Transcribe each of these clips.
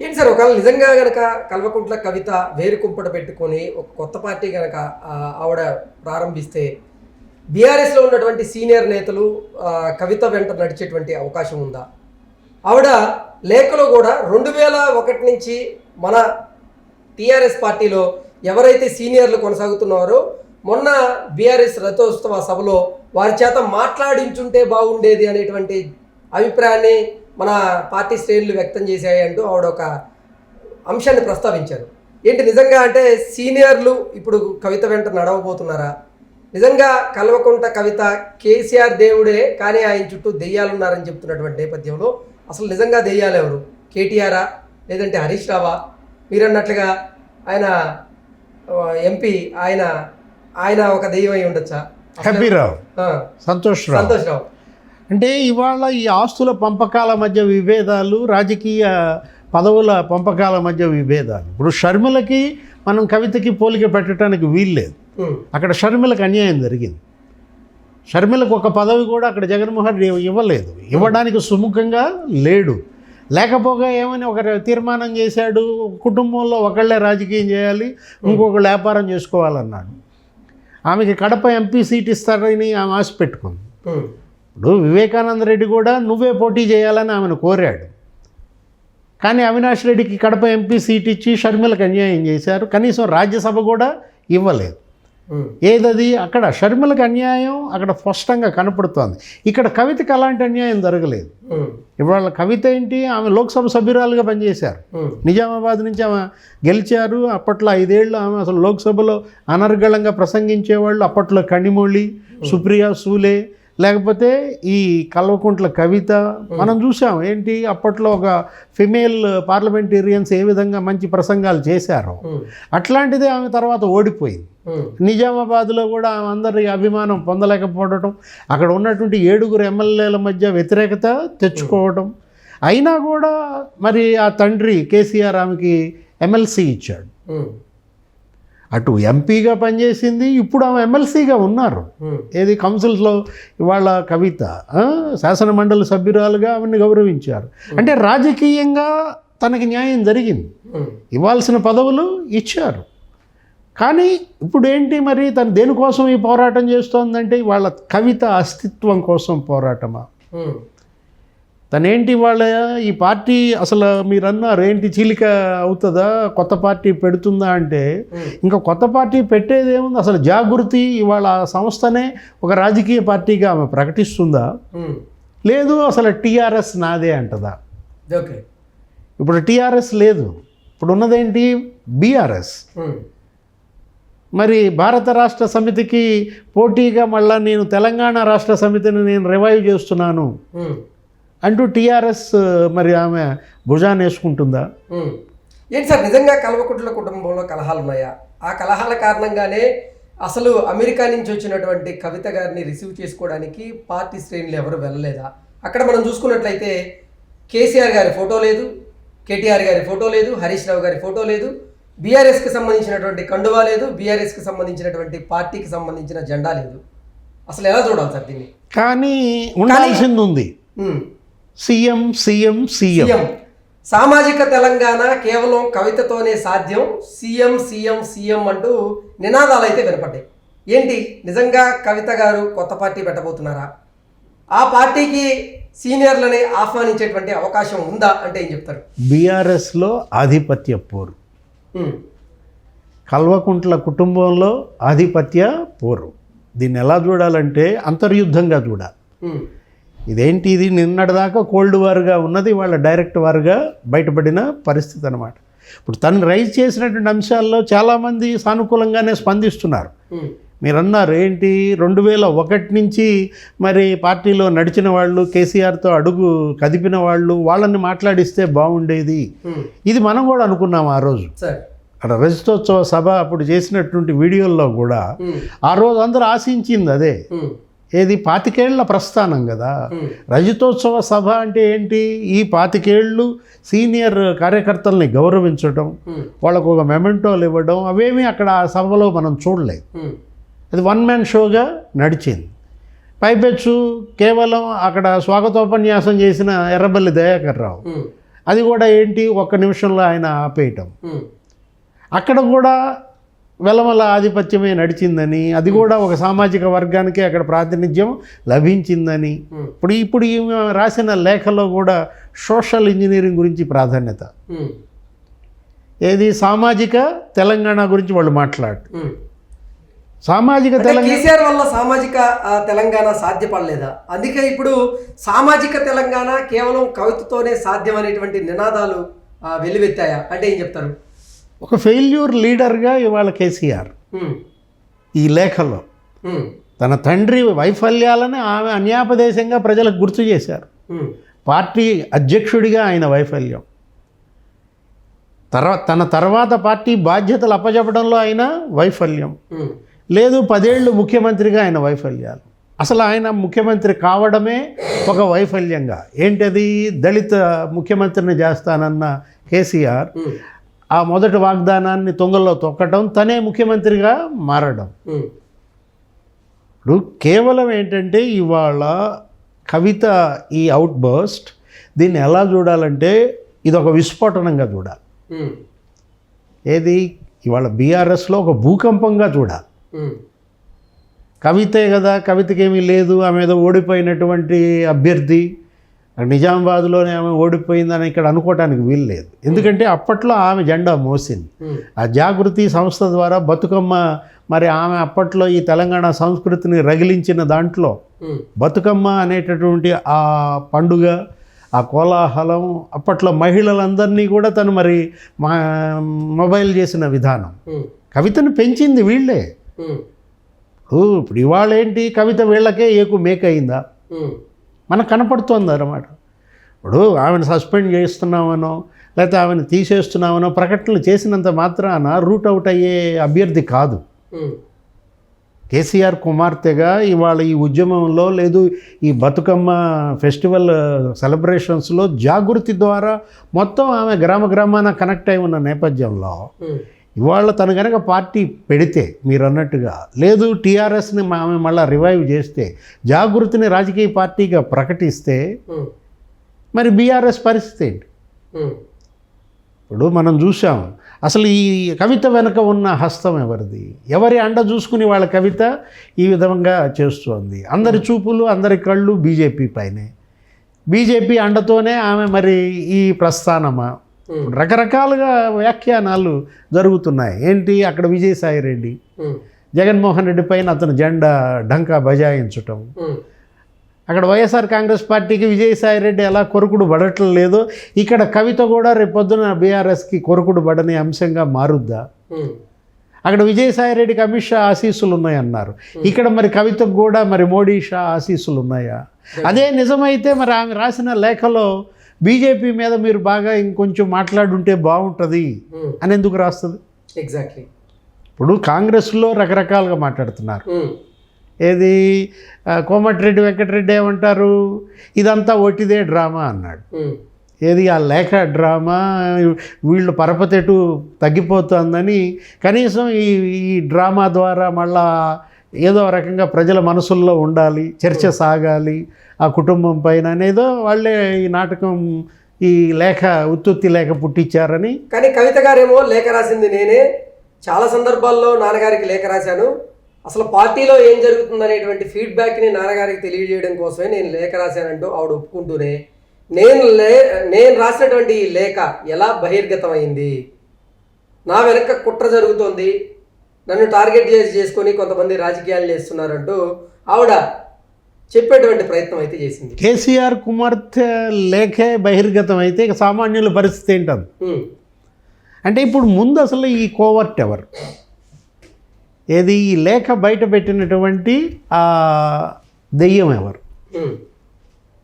ఏంటి సార్, ఒకవేళ నిజంగా గనక కల్వకుంట్ల కవిత వేరు కుంపట పెట్టుకొని ఒక కొత్త పార్టీ గనక ఆవిడ ప్రారంభిస్తే బీఆర్ఎస్లో ఉన్నటువంటి సీనియర్ నేతలు కవిత వెంట నడిచేటువంటి అవకాశం ఉందా? ఆవిడ లేఖలో కూడా 2001 నుంచి మన టీఆర్ఎస్ పార్టీలో ఎవరైతే సీనియర్లు కొనసాగుతున్నారో మొన్న బీఆర్ఎస్ రథోత్సవ సభలో వారి చేత మాట్లాడించుంటే బాగుండేది అనేటువంటి అభిప్రాయాన్ని మన పార్టీ శ్రేణులు వ్యక్తం చేశాయి అంటూ ఆవిడ ఒక అంశాన్ని ప్రస్తావించారు. ఏంటి నిజంగా అంటే సీనియర్లు ఇప్పుడు కవిత వెంట నడవబోతున్నారా? నిజంగా కల్వకుంట్ల కవిత కేసీఆర్ దేవుడే కానీ ఆయన చుట్టూ దెయ్యాలున్నారని చెప్తున్నటువంటి నేపథ్యంలో అసలు నిజంగా దెయ్యాలు ఎవరు? కేటీఆరా లేదంటే హరీష్ రావా? మీరన్నట్లుగా ఆయన ఎంపీ ఆయన ఒక దెయ్యం అయి ఉండొచ్చా? హబీరావు, సంతోష్ రావు అంటే ఇవాళ ఈ ఆస్తుల పంపకాల మధ్య విభేదాలు, రాజకీయ పదవుల పంపకాల మధ్య విభేదాలు. ఇప్పుడు షర్మిలకి మనం కవితకి పోలిక పెట్టడానికి వీల్లేదు. అక్కడ షర్మిలకు అన్యాయం జరిగింది. షర్మిలకు ఒక పదవి కూడా అక్కడ జగన్మోహన్ రెడ్డి ఇవ్వలేదు, ఇవ్వడానికి సుముఖంగా లేడు. లేకపోగా ఏమని ఒక తీర్మానం చేశాడు, కుటుంబంలో ఒకళ్ళే రాజకీయం చేయాలి, ఇంకొకళ్ళు వ్యాపారం చేసుకోవాలన్నాడు. ఆమెకి కడప ఎంపీ సీట్ ఇస్తారని ఆమె ఆశ పెట్టుకుంది. ఇప్పుడు వివేకానంద రెడ్డి కూడా నువ్వే పోటీ చేయాలని ఆమెను కోరాడు. కానీ అవినాష్ రెడ్డికి కడప ఎంపీ సీట్ ఇచ్చి షర్మిలకు అన్యాయం చేశారు. కనీసం రాజ్యసభ కూడా ఇవ్వలేదు. ఏదది అక్కడ షర్మిలకు అన్యాయం అక్కడ స్పష్టంగా కనపడుతోంది. ఇక్కడ కవితకి అలాంటి అన్యాయం జరగలేదు. ఇవాళ కవిత ఏంటి, ఆమె లోక్సభ సభ్యురాలుగా పనిచేశారు. నిజామాబాద్ నుంచి ఆమె గెలిచారు. అప్పట్లో 5 ఏళ్ళు ఆమె అసలు లోక్సభలో అనర్గళంగా ప్రసంగించేవాళ్ళు. అప్పట్లో కనిమొళి, సుప్రియా సూలే, లేకపోతే ఈ కల్వకుంట్ల కవిత మనం చూసాం. ఏంటి అప్పట్లో ఒక ఫిమేల్ పార్లమెంటేరియన్స్ ఏ విధంగా మంచి ప్రసంగాలు చేశారో అట్లాంటిదే ఆమె తర్వాత ఓడిపోయింది. నిజామాబాద్లో కూడా ఆమె అందరి అభిమానం పొందలేకపోవడం, అక్కడ ఉన్నటువంటి 7 ఎమ్మెల్యేల మధ్య వ్యతిరేకత తెచ్చుకోవడం. అయినా కూడా మరి ఆ తండ్రి కేసీఆర్ ఆమెకి ఎమ్మెల్సీ ఇచ్చాడు. అటు ఎంపీగా పనిచేసింది, ఇప్పుడు ఆమె ఎమ్మెల్సీగా ఉన్నారు. ఏది కౌన్సిల్స్లో ఇవాళ కవిత శాసన మండలి సభ్యురాలుగా ఆమెను గౌరవించారు. అంటే రాజకీయంగా తనకి న్యాయం జరిగింది, ఇవ్వాల్సిన పదవులు ఇచ్చారు. కానీ ఇప్పుడు ఏంటి మరి తను దేనికోసం ఈ పోరాటం చేస్తోందంటే వాళ్ళ కవిత అస్తిత్వం కోసం పోరాటమా? తనేంటి వాళ్ళ ఈ పార్టీ అసలు మీరు అన్నారు ఏంటి చీలిక అవుతుందా, కొత్త పార్టీ పెడుతుందా అంటే ఇంకా కొత్త పార్టీ పెట్టేది ఏముంది? అసలు జాగృతి ఇవాళ సంస్థనే ఒక రాజకీయ పార్టీగా ఆమె ప్రకటిస్తుందా? లేదు, అసలు టీఆర్ఎస్ నాదే అంటదా? ఇప్పుడు టీఆర్ఎస్ లేదు, ఇప్పుడు ఉన్నదేంటి బీఆర్ఎస్. మరి భారత రాష్ట్ర సమితికి పోటీగా మళ్ళీ నేను తెలంగాణ రాష్ట్ర సమితిని నేను రివైవ్ చేస్తున్నాను అంటూ టీఆర్ఎస్ మరి ఆమె భుజాన్ని వేసుకుంటుందా? ఏంటి సార్, నిజంగా కల్వకుంట్ల కుటుంబంలో కలహాలు ఉన్నాయా? ఆ కలహాల కారణంగానే అసలు అమెరికా నుంచి వచ్చినటువంటి కవిత గారిని రిసీవ్ చేసుకోవడానికి పార్టీ శ్రేణులు ఎవరు వెళ్ళలేదా? అక్కడ మనం చూసుకున్నట్లయితే కేసీఆర్ గారి ఫోటో లేదు, కేటీఆర్ గారి ఫోటో లేదు, హరీష్ రావు గారి ఫోటో లేదు, బీఆర్ఎస్కి సంబంధించినటువంటి కండువా లేదు, బీఆర్ఎస్కి సంబంధించినటువంటి పార్టీకి సంబంధించిన జెండా లేదు. అసలు ఎలా చూడాలి సార్ దీన్ని? కానీ ఉండాల్సింది ఉంది. సీఎం సీఎం సీఎం సామాజిక తెలంగాణ కేవలం కవితతోనే సాధ్యం, సీఎం సీఎం సీఎం అంటూ నినాదాలు అయితే వినపడ్డాయి. ఏంటి నిజంగా కవిత గారు కొత్త పార్టీ పెట్టబోతున్నారా? ఆ పార్టీకి సీనియర్లని ఆహ్వానించేటువంటి అవకాశం ఉందా అంటే ఏం చెప్తారు? బీఆర్ఎస్లో ఆధిపత్య పోరు, కల్వకుంట్ల కుటుంబంలో ఆధిపత్య పోరు. దీన్ని ఎలా చూడాలంటే అంతర్యుద్ధంగా చూడాలి. ఇదేంటి, ఇది నిన్నటిదాకా కోల్డ్ వార్గా ఉన్నది, వాళ్ళ డైరెక్ట్ వార్గా బయటపడిన పరిస్థితి అన్నమాట. ఇప్పుడు తను రైజ్ చేసినటువంటి అంశాల్లో చాలామంది సానుకూలంగానే స్పందిస్తున్నారు. మీరు అన్నారు ఏంటి 2001 నుంచి మరి పార్టీలో నడిచిన వాళ్ళు, కేసీఆర్తో అడుగు కదిపిన వాళ్ళు, వాళ్ళని మాట్లాడిస్తే బాగుండేది. ఇది మనం కూడా అనుకున్నాం ఆ రోజు. అక్కడ రజతోత్సవ సభ అప్పుడు చేసినటువంటి వీడియోల్లో కూడా ఆ రోజు అందరూ ఆశించింది అదే. ఏది 25 ఏళ్ల ప్రస్థానం కదా. రజతోత్సవ సభ అంటే ఏంటి, ఈ 25 ఏళ్ళు సీనియర్ కార్యకర్తల్ని గౌరవించడం, వాళ్ళకు ఒక మెమెంటోలు ఇవ్వడం, అవేమీ అక్కడ ఆ సభలో మనం చూడలేదు. అది 1 మ్యాన్ షోగా నడిచింది. పైపెచ్చు కేవలం అక్కడ స్వాగతోపన్యాసం చేసిన ఎర్రబెల్లి దయాకర్ రావు అది కూడా ఏంటి, ఒక్క నిమిషంలో ఆయన ఆపేయటం. అక్కడ కూడా వెలమల ఆధిపత్యమే నడిచిందని, అది కూడా ఒక సామాజిక వర్గానికి అక్కడ ప్రాతినిధ్యం లభించిందని. ఇప్పుడు ఈమె రాసిన లేఖలో కూడా సోషల్ ఇంజనీరింగ్ గురించి ప్రాధాన్యత, ఏది సామాజిక తెలంగాణ గురించి వాళ్ళు మాట్లాడు. సామాజిక తెలంగాణ కేసీఆర్ వల్ల సామాజిక తెలంగాణ సాధ్యపడలేదా? అందుకే ఇప్పుడు సామాజిక తెలంగాణ కేవలం కవితతోనే సాధ్యం అనేటువంటి నినాదాలు వెల్లువెత్తాయా అంటే ఏం చెప్తారు? ఒక ఫెయిల్యూర్ లీడర్గా ఇవాళ కేసీఆర్ ఈ లేఖలో తన తండ్రి వైఫల్యాలను ఆమె అన్యాపదేశంగా ప్రజలకు గుర్తు చేశారు. పార్టీ అధ్యక్షుడిగా ఆయన వైఫల్యం, తన తర్వాత పార్టీ బాధ్యతలు అప్పచెప్పడంలో ఆయన వైఫల్యం, లేదు 10 ఏళ్ళు ముఖ్యమంత్రిగా ఆయన వైఫల్యాలు. అసలు ఆయన ముఖ్యమంత్రి కావడమే ఒక వైఫల్యంగా, ఏంటది, దళిత ముఖ్యమంత్రిని చేస్తానన్న కేసీఆర్ ఆ మొదటి వాగ్దానాన్ని తొంగల్లో తొక్కడం, తనే ముఖ్యమంత్రిగా మారడం. ఇప్పుడు కేవలం ఏంటంటే ఇవాళ కవిత ఈ అవుట్ బర్స్ట్, దీన్ని ఎలా చూడాలంటే ఇది ఒక విస్ఫోటనంగా చూడాలి. ఏది, ఇవాళ బీఆర్ఎస్లో ఒక భూకంపంగా చూడాలి. కవితే కదా, కవితకేమీ లేదు, ఆమె ఏదో ఓడిపోయినటువంటి అభ్యర్థి, నిజామాబాద్లోనే ఆమె ఓడిపోయిందని ఇక్కడ అనుకోవటానికి వీలు లేదు. ఎందుకంటే అప్పట్లో ఆమె జెండా మోసింది. ఆ జాగృతి సంస్థ ద్వారా బతుకమ్మ, మరి ఆమె అప్పట్లో ఈ తెలంగాణ సంస్కృతిని రగిలించిన దాంట్లో బతుకమ్మ అనేటటువంటి ఆ పండుగ, ఆ కోలాహలం, అప్పట్లో మహిళలందరినీ కూడా తను మరి మొబైల్ చేసిన విధానం, కవితను పెంచింది వీళ్ళే. ఇప్పుడు ఇవాళ ఏంటి, కవిత వీళ్ళకే ఏకు మేక్ అయిందా మనకు కనపడుతోంది అన్నమాట. ఇప్పుడు ఆమెను సస్పెండ్ చేస్తున్నామనో లేకపోతే ఆమెను తీసేస్తున్నామనో ప్రకటనలు చేసినంత మాత్రాన రూట్ అవుట్ అయ్యే అభ్యర్థి కాదు. కేసీఆర్ కుమార్తెగా ఇవాళ ఈ ఉద్యమంలో, లేదు ఈ బతుకమ్మ ఫెస్టివల్ సెలబ్రేషన్స్లో జాగృతి ద్వారా మొత్తం ఆమె గ్రామాన కనెక్ట్ అయి ఉన్న నేపథ్యంలో ఇవాళ తను కనుక పార్టీ పెడితే, మీరు అన్నట్టుగా, లేదు టీఆర్ఎస్ని ఆమె మళ్ళీ రివైవ్ చేస్తే, జాగృతిని రాజకీయ పార్టీగా ప్రకటిస్తే మరి బీఆర్ఎస్ పరిస్థితి ఏంటి? ఇప్పుడు మనం చూసాం అసలు ఈ కవిత వెనుక ఉన్న హస్తం ఎవరిది, ఎవరి అండ చూసుకుని వాళ్ళ కవిత ఈ విధంగా చేస్తోంది. అందరి చూపులు, అందరి కళ్ళు బీజేపీ పైనే, బీజేపీ అండతోనే ఆమె మరి ఈ ప్రస్థానమా, రకరకాలుగా వ్యాఖ్యానాలు జరుగుతున్నాయి. ఏంటి, అక్కడ విజయసాయి రెడ్డి జగన్మోహన్ రెడ్డి పైన అతను జెండా ఢంకా బజాయించటం, అక్కడ వైఎస్ఆర్ కాంగ్రెస్ పార్టీకి విజయసాయి రెడ్డి ఎలా కొరుకుడు పడటం లేదో ఇక్కడ కవిత కూడా రేపొద్దున బీఆర్ఎస్కి కొరుకుడు పడని అంశంగా మారుద్దా? అక్కడ విజయసాయి రెడ్డికి అమిత్ షా ఆశీస్సులు ఉన్నాయన్నారు, ఇక్కడ మరి కవితకు కూడా మరి మోడీ షా ఆశీస్సులు ఉన్నాయా? అదే నిజమైతే మరి ఆమె రాసిన లేఖలో బీజేపీ మీద మీరు బాగా ఇంకొంచెం మాట్లాడుంటే బాగుంటుంది అని ఎందుకు రాస్తుంది? ఎగ్జాక్ట్లీ. ఇప్పుడు కాంగ్రెస్లో రకరకాలుగా మాట్లాడుతున్నారు. ఏది, కోమటిరెడ్డి వెంకటరెడ్డి ఏమంటారు, ఇదంతా ఒట్టిదే డ్రామా అన్నాడు. ఏది, ఆ లేఖ డ్రామా, వీళ్ళు పరపతెటు తగ్గిపోతుందని, కనీసం ఈ డ్రామా ద్వారా మళ్ళా ఏదో రకంగా ప్రజల మనసుల్లో ఉండాలి, చర్చ సాగాలి ఆ కుటుంబం పైన అనేదో వాళ్ళే ఈ నాటకం, ఈ లేఖ ఉత్తుత్తి లేఖ పుట్టించారని. కానీ కవిత గారేమో లేఖ రాసింది నేనే, చాలా సందర్భాల్లో నాన్నగారికి లేఖ రాశాను, అసలు పార్టీలో ఏం జరుగుతుందనేటువంటి ఫీడ్బ్యాక్ని నాన్నగారికి తెలియజేయడం కోసమే నేను లేఖ రాశానంటూ ఆవిడ ఒప్పుకుంటూనే, నేను రాసినటువంటి ఈ లేఖ ఎలా బహిర్గతమైంది, నా వెనక కుట్ర జరుగుతోంది, నన్ను టార్గెట్ చేసుకొని కొంతమంది రాజకీయాలు చేస్తున్నారంటూ ఆవిడ చెప్పేటువంటి ప్రయత్నం అయితే చేసింది. కేసీఆర్ కుమార్తె లేఖే బహిర్గతం అయితే ఇక సామాన్యుల పరిస్థితి ఏంటది? అంటే ఇప్పుడు ముందు అసలు ఈ కోవర్ట్ ఎవరు, ఏది, ఈ లేఖ బయట పెట్టినటువంటి ఆ దెయ్యం ఎవరు?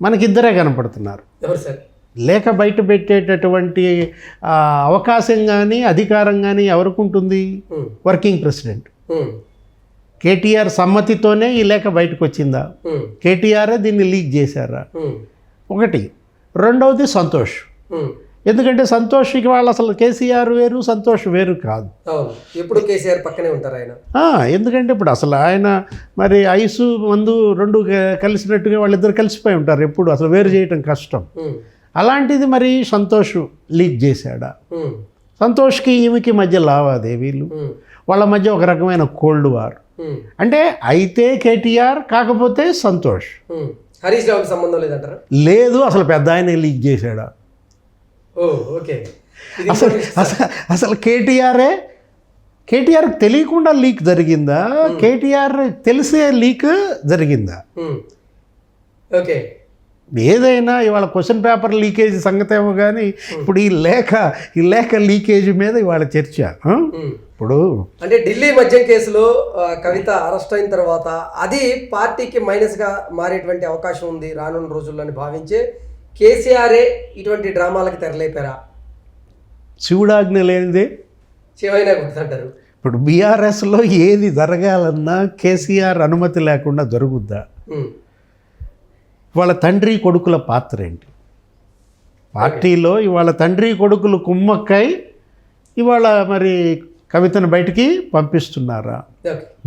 మనకిద్దరే కనపడుతున్నారు. ఎవరు సార్? లేఖ బయట పెట్టేటటువంటి అవకాశం కానీ అధికారం కానీ ఎవరికి ఉంటుంది? వర్కింగ్ ప్రెసిడెంట్ కేటీఆర్ సమ్మతితోనే ఈ లేఖ బయటకు వచ్చిందా? కేటీఆరే దీన్ని లీక్ చేశారా? ఒకటి. రెండవది సంతోష్. ఎందుకంటే సంతోష్కి వాళ్ళు అసలు కేసీఆర్ వేరు, సంతోష్ వేరు కాదు. ఎప్పుడు కేసీఆర్ పక్కనే ఉంటారు ఆయన. ఎందుకంటే ఇప్పుడు అసలు ఆయన మరి ఐసు మందు రెండు కలిసినట్టుగా వాళ్ళిద్దరు కలిసిపోయి ఉంటారు. ఎప్పుడు అసలు వేరు చేయటం కష్టం. అలాంటిది మరి సంతోష్ లీక్ చేశాడా? సంతోష్కి ఈమెకి మధ్య లావాదేవీలు, వాళ్ళ మధ్య ఒక రకమైన కోల్డ్ వార్. అంటే అయితే కేటీఆర్, కాకపోతే సంతోష్. హరీష్ రావుకి సంబంధం లేదంటారా? లేదు, అసలు పెద్ద ఆయన లీక్ చేశాడా? ఓకే. అసలు కేటీఆర్కి తెలియకుండా లీక్ జరిగిందా, కేటీఆర్ తెలిసే లీక్ జరిగిందా? ఓకే. ఏదైనా ఇవాళ క్వశ్చన్ పేపర్ లీకేజ్ సంగతి ఏమో కానీ ఇప్పుడు ఈ లేఖ లీకేజ్ మీద ఇవాళ చర్చ. ఇప్పుడు అంటే ఢిల్లీ మద్యం కేసులో కవిత అరెస్ట్ అయిన తర్వాత అది పార్టీకి మైనస్గా మారేటువంటి అవకాశం ఉంది రానున్న రోజుల్లో అని భావించే కేసీఆరే ఇటువంటి డ్రామాలకు తెరలేపారా? శివుడాజ్ఞ లేనిదే శివైనా గుర్తుంటారు. ఇప్పుడు బీఆర్ఎస్లో ఏది జరగాలన్నా కేసీఆర్ అనుమతి లేకుండా జరుగుద్దా? వాళ్ళ తండ్రి కొడుకుల పాత్ర ఏంటి పార్టీలో? ఇవాళ తండ్రి కొడుకులు కుమ్మక్కై ఇవాళ మరి కవితను బయటికి పంపిస్తున్నారా,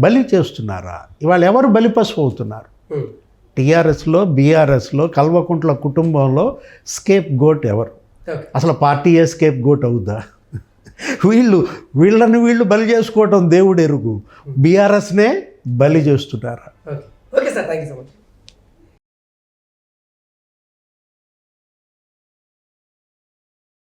బలి చేస్తున్నారా? ఇవాళ ఎవరు బలిపశువు అవుతున్నారు? టీఆర్ఎస్లో బీఆర్ఎస్లో కల్వకుంట్ల కుటుంబంలో స్కేప్ గోట్ ఎవరు? అసలు పార్టీయే స్కేప్ గోట్ అవుద్దా? వీళ్ళని బలి చేసుకోవటం దేవుడు ఎరుగు, బీఆర్ఎస్నే బలి చేస్తున్నారా? Okay sir, thank you so much.